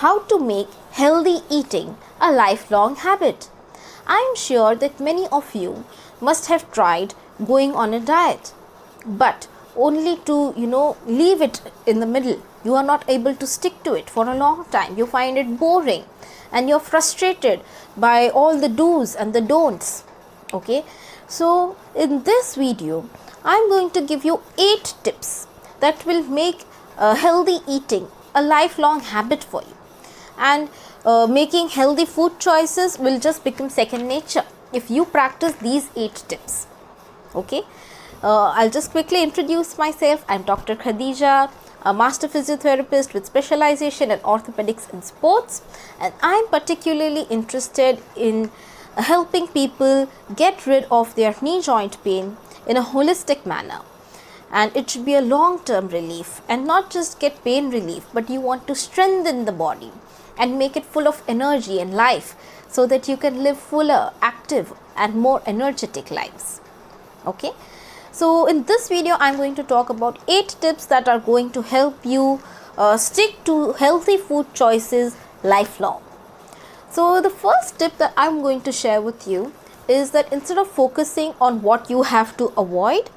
how to make healthy eating a lifelong habit. I am sure that many of you must have tried going on a diet, but only to leave it in the middle. You are not able to stick to it for a long time. You find it boring and you're frustrated by all the do's and the don'ts. Okay, so in this video I'm going to give you 8 tips that will make healthy eating a lifelong habit for you, and making healthy food choices will just become second nature if you practice these 8 tips. Okay, I'll just quickly introduce myself. I'm Dr. Khadija, a master physiotherapist with specialization in orthopedics and sports, and I'm particularly interested in helping people get rid of their knee joint pain in a holistic manner. And it should be a long-term relief, and not just get pain relief, but you want to strengthen the body and make it full of energy and life so that you can live fuller, active and more energetic lives. Okay, so in this video I'm going to talk about 8 tips that are going to help you stick to healthy food choices lifelong. So the first tip that I'm going to share with you is that instead of focusing on what you have to avoid,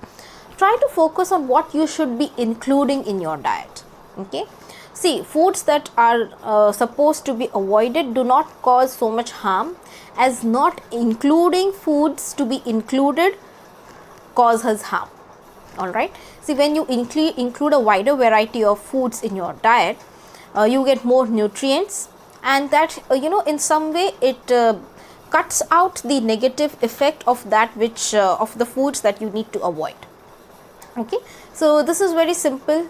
try to focus on what you should be including in your diet. Okay, see, foods that are supposed to be avoided do not cause so much harm as not including foods to be included causes harm. All right, see, when you include a wider variety of foods in your diet, you get more nutrients, and that in some way it cuts out the negative effect of that which of the foods that you need to avoid. Okay, so this is very simple.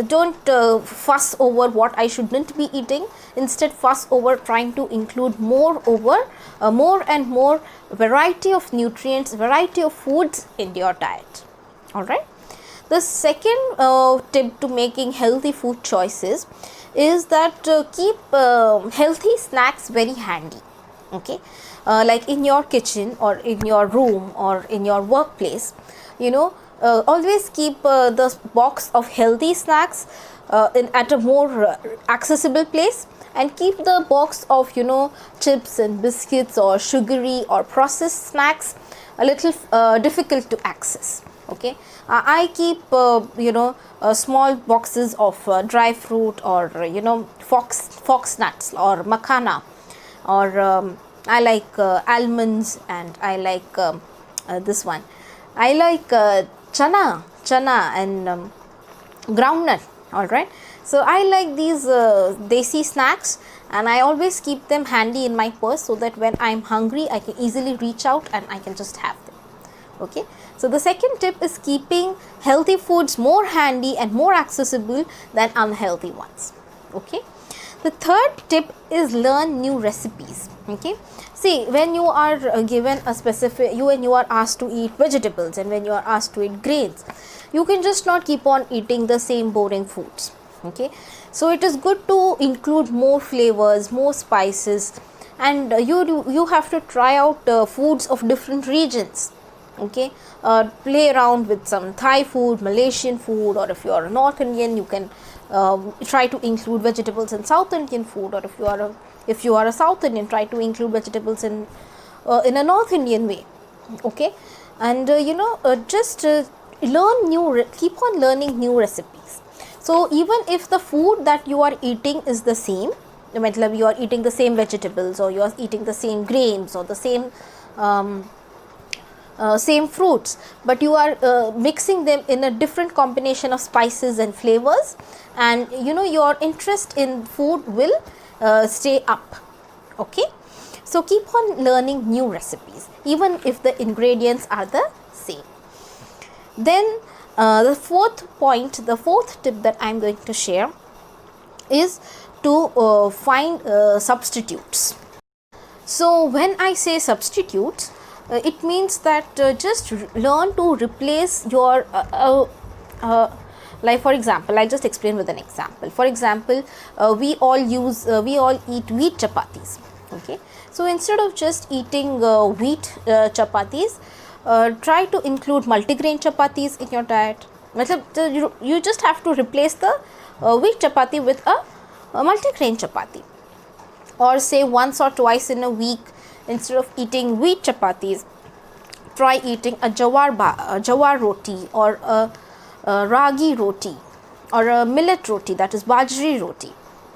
Don't fuss over what I shouldn't be eating. Instead, fuss over trying to include more and more variety of nutrients, variety of foods in your diet. All right, the second tip to making healthy food choices is that keep healthy snacks very handy. Okay, like in your kitchen or in your room or in your workplace, always keep the box of healthy snacks at a more accessible place, and keep the box of chips and biscuits or sugary or processed snacks a little difficult to access. Okay, I keep small boxes of dry fruit or fox nuts or makhana, or I like almonds, and I like this one. I like chana and groundnut. All right, so I like these desi snacks, and I always keep them handy in my purse so that when I'm hungry I can easily reach out and I can just have them. Okay, so the second tip is keeping healthy foods more handy and more accessible than unhealthy ones. Okay, the third tip is learn new recipes. Okay, see, when you are given a specific, when you are asked to eat vegetables and when you are asked to eat grains, you can just not keep on eating the same boring foods. Okay, so it is good to include more flavors, more spices, and you have to try out foods of different regions. Okay, play around with some Thai food, Malaysian food, or if you are a North Indian, you can try to include vegetables in South Indian food, or if you are a South Indian, try to include vegetables in a North Indian way. Okay, and just keep on learning new recipes. So even if the food that you are eating is the same, you are eating the same vegetables, or you are eating the same grains, or the same fruits, but you are mixing them in a different combination of spices and flavors, and your interest in food will stay up. Okay, so keep on learning new recipes even if the ingredients are the same. Then the fourth tip that I'm going to share is to find substitutes. So when I say substitutes, it means that just learn to replace your like, for example, I just explain with an example. For example, we all eat wheat chapatis. Okay, so instead of just eating wheat chapatis, try to include multigrain chapatis in your diet. You just have to replace the wheat chapati with a a multi-grain chapati, or say once or twice in a week, instead of eating wheat chapatis, try eating a jawar roti, or a ragi roti, or a millet roti, that is bajri roti.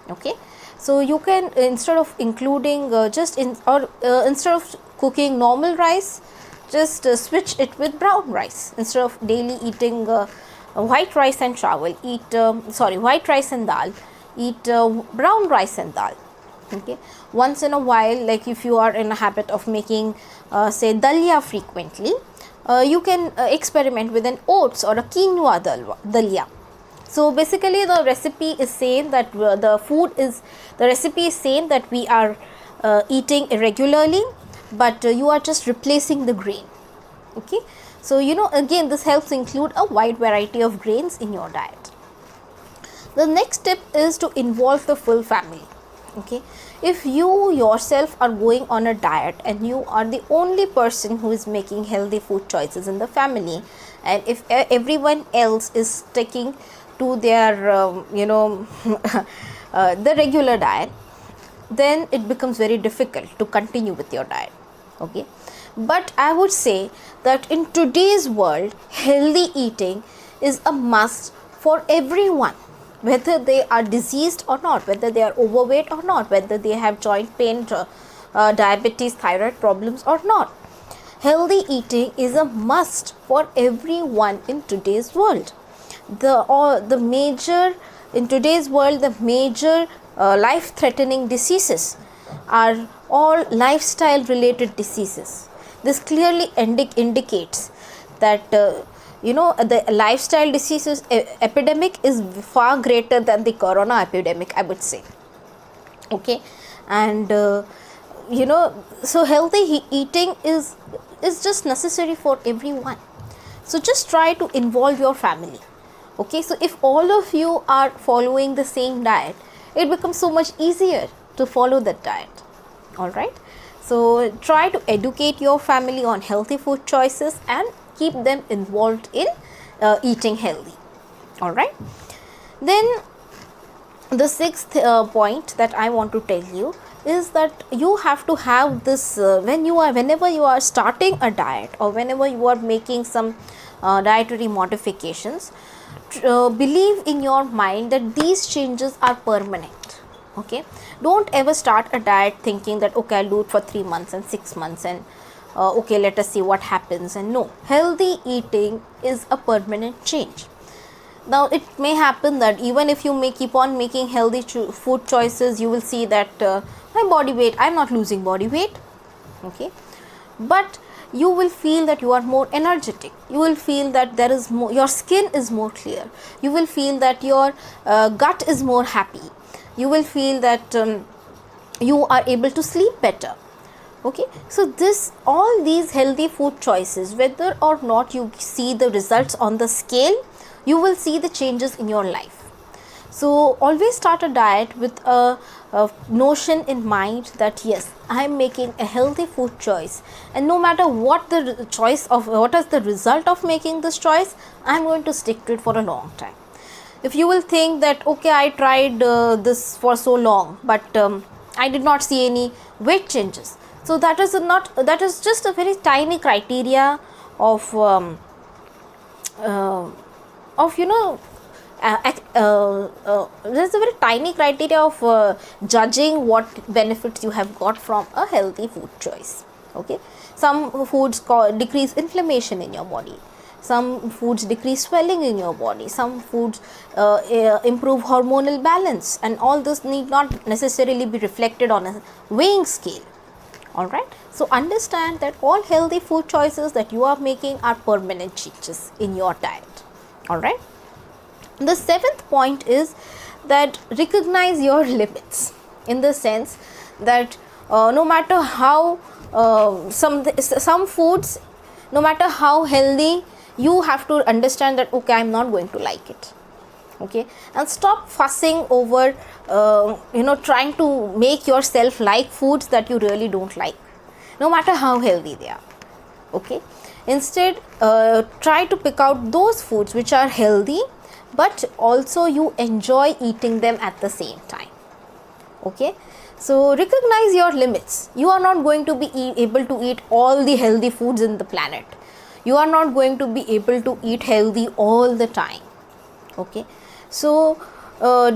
Okay, so you can, instead of including instead of cooking normal rice, just switch it with brown rice. Instead of daily eating white rice and chawal, eat white rice and dal, eat brown rice and dal. Okay, once in a while, like if you are in a habit of making say dalia frequently, you can experiment with an oats or a quinoa dalia. So basically the recipe is same, that the recipe is same, that we are eating irregularly, but you are just replacing the grain. Okay, so again, this helps include a wide variety of grains in your diet. The next tip is to involve the full family. Okay, if you yourself are going on a diet and you are the only person who is making healthy food choices in the family, and if everyone else is sticking to their the regular diet, then it becomes very difficult to continue with your diet. Okay, but I would say that in today's world, healthy eating is a must for everyone, whether they are diseased or not, whether they are overweight or not, whether they have joint pain, diabetes, thyroid problems or not. Healthy eating is a must for everyone in today's world. In today's world, the major life-threatening diseases are all lifestyle related diseases. This clearly indicates that the lifestyle diseases epidemic is far greater than the corona epidemic, I would say. Okay, and so healthy eating is just necessary for everyone. So just try to involve your family. Okay, so if all of you are following the same diet, it becomes so much easier to follow that diet. All right, so try to educate your family on healthy food choices and keep them involved in eating healthy. All right, then the sixth point that I want to tell you is that you have to have this whenever you are starting a diet, or whenever you are making some dietary modifications, believe in your mind that these changes are permanent. Okay, don't ever start a diet thinking that okay, I'll do it for 3 months and 6 months and okay, let us see what happens. And no, healthy eating is a permanent change. Now it may happen that even if you may keep on making healthy food choices, you will see that my body weight, I'm not losing body weight. Okay, but you will feel that you are more energetic, you will feel that there is more, your skin is more clear, you will feel that your gut is more happy, you will feel that you are able to sleep better. Okay, so all these healthy food choices, whether or not you see the results on the scale, you will see the changes in your life. So always start a diet with a notion in mind that yes, I am making a healthy food choice, and no matter what is the result of making this choice, I am going to stick to it for a long time. If you will think that okay, I tried this for so long, but I did not see any weight changes, so that is just a very tiny criteria of there's a very tiny criteria of judging what benefits you have got from a healthy food choice. Okay, some foods decrease inflammation in your body, some foods decrease swelling in your body, some foods improve hormonal balance, and all this need not necessarily be reflected on a weighing scale. All right, so understand that all healthy food choices that you are making are permanent changes in your diet. All right, the seventh point is that recognize your limits, in the sense that no matter how some foods, no matter how healthy, you have to understand that okay, I'm not going to like it. Okay, and stop fussing over trying to make yourself like foods that you really don't like, no matter how healthy they are. Okay, instead try to pick out those foods which are healthy but also you enjoy eating them at the same time. Okay, so recognize your limits. You are not going to be able to eat all the healthy foods in the planet. You are not going to be able to eat healthy all the time. Okay, so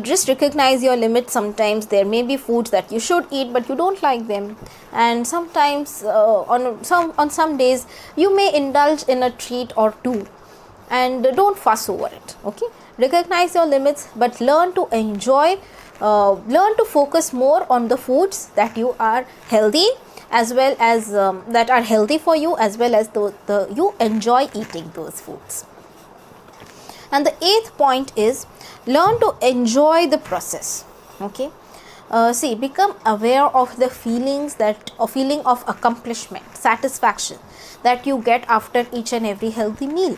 just recognize your limits. Sometimes there may be foods that you should eat but you don't like them, and sometimes on some days you may indulge in a treat or two, and don't fuss over it. Okay, recognize your limits, but learn to enjoy, learn to focus more on the foods that you are healthy, as well as that are healthy for you, as well as you enjoy eating those foods. And the 8th point is learn to enjoy the process. Okay, see, become aware of the feelings, that a feeling of accomplishment, satisfaction that you get after each and every healthy meal.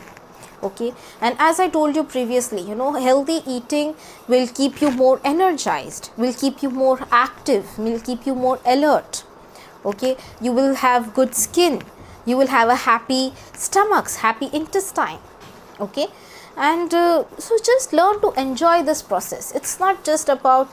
Okay, and as I told you previously, healthy eating will keep you more energized, will keep you more active, will keep you more alert. Okay, you will have good skin, you will have a happy stomachs, happy intestine. Okay, and so just learn to enjoy this process. It's not just about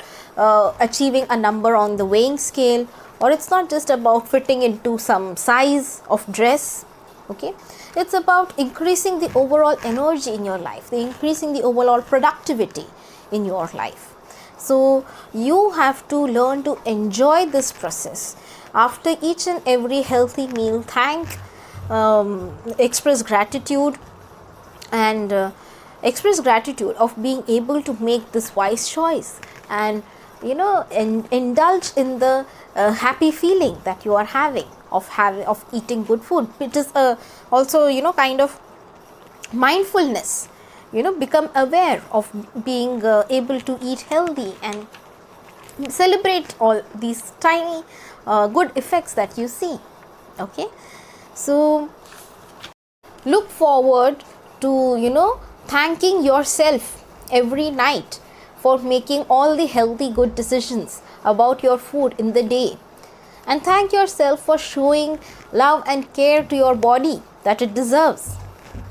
achieving a number on the weighing scale, or it's not just about fitting into some size of dress. Okay, it's about increasing the overall energy in your life, increasing the overall productivity in your life. So you have to learn to enjoy this process. After each and every healthy meal, express gratitude, and express gratitude of being able to make this wise choice, and indulge in the happy feeling that you are having of eating good food. It is also kind of mindfulness. Become aware of being able to eat healthy, and celebrate all these tiny good effects that you see. Okay, so look forward to thanking yourself every night for making all the healthy good decisions about your food in the day, and thank yourself for showing love and care to your body that it deserves.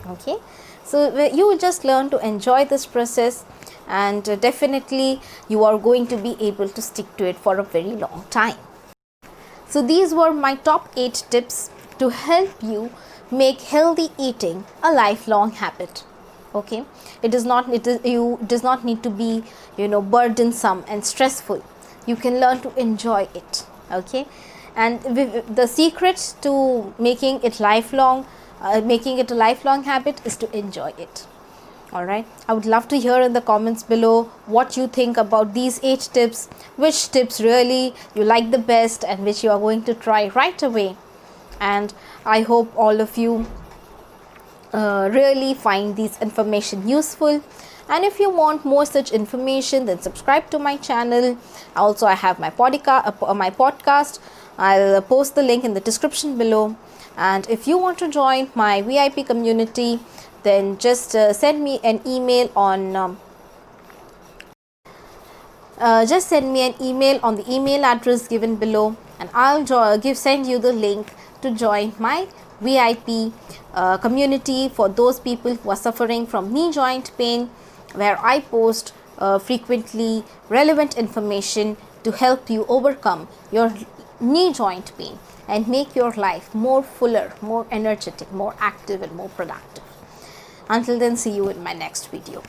Okay, so you will just learn to enjoy this process, and definitely you are going to be able to stick to it for a very long time. So these were my top 8 tips to help you make healthy eating a lifelong habit. Okay, it does not need to be burdensome and stressful. You can learn to enjoy it. Okay, and the secret to making it a lifelong habit is to enjoy it. All right, I would love to hear in the comments below what you think about these 8 tips, which tips really you like the best and which you are going to try right away. And I hope all of you really find this information useful. And if you want more such information, then subscribe to my channel. Also, I have my podcast. I'll post the link in the description below. And if you want to join my VIP community, then just send me an email on the email address given below, and I'll send you the link to join my VIP community for those people who are suffering from knee joint pain, where I post frequently relevant information to help you overcome your knee joint pain and make your life more fuller, more energetic, more active, and more productive. Until then, see you in my next video.